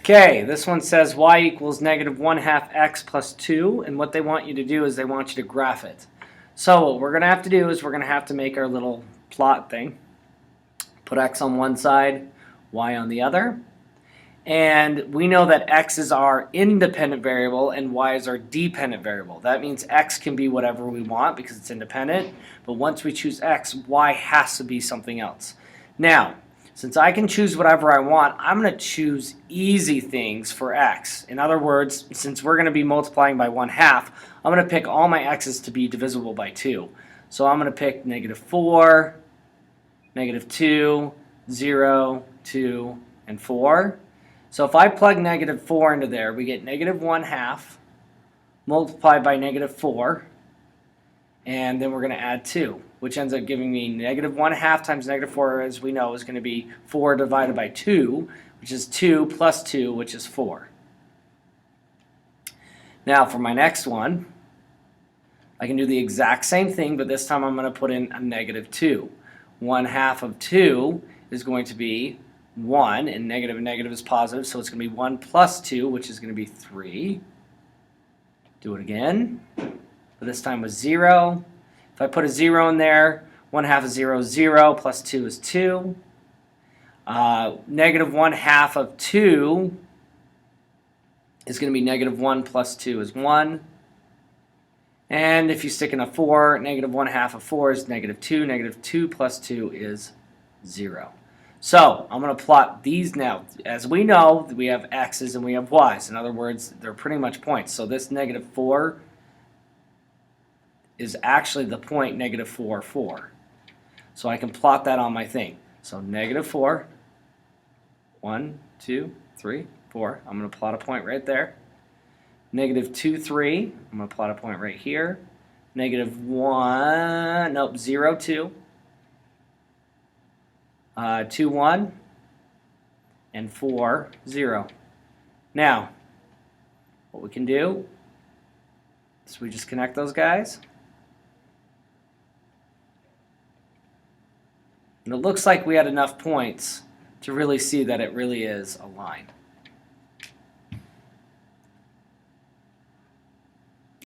Okay, this one says y equals negative 1/2 x plus 2, and what they want you to do is they want you to graph it. So what we're going to have to do is we're going to have to make our little plot thing. Put x on one side, y on the other. And we know that x is our independent variable and y is our dependent variable. That means x can be whatever we want because it's independent, but once we choose x, y has to be something else. Now, since I can choose whatever I want, I'm going to choose easy things for x. In other words, since we're going to be multiplying by 1/2, I'm going to pick all my x's to be divisible by 2. So I'm going to pick -4, -2, 0, 2, and 4. So if I plug -4 into there, we get -1/2 multiplied by -4, and then we're going to add 2, which ends up giving me -1/2 times -4, as we know, is going to be 4 divided by 2, which is 2 plus 2, which is 4. Now for my next one, I can do the exact same thing, but this time I'm going to put in a -2. 1/2 of 2 is going to be 1, and negative is positive, so it's going to be 1 plus 2, which is going to be 3. Do it again, but this time with 0. If I put a 0 in there, 1/2 of 0 is 0, plus 2 is 2. -1/2 of 2 is going to be -1 plus 2 is 1. And if you stick in a 4, -1/2 of 4 is -2. -2 plus 2 is 0. So I'm going to plot these now. As we know, we have x's and we have y's. In other words, they're pretty much points. So this -4 is actually the point -4, 4. So I can plot that on my thing. So -4, 1, 2, 3, 4. I'm going to plot a point right there. -2, 3. I'm going to plot a point right here. -1, nope, 0, 2. 2, 1, and 4, 0. Now, what we can do is we just connect those guys. And it looks like we had enough points to really see that it really is a line.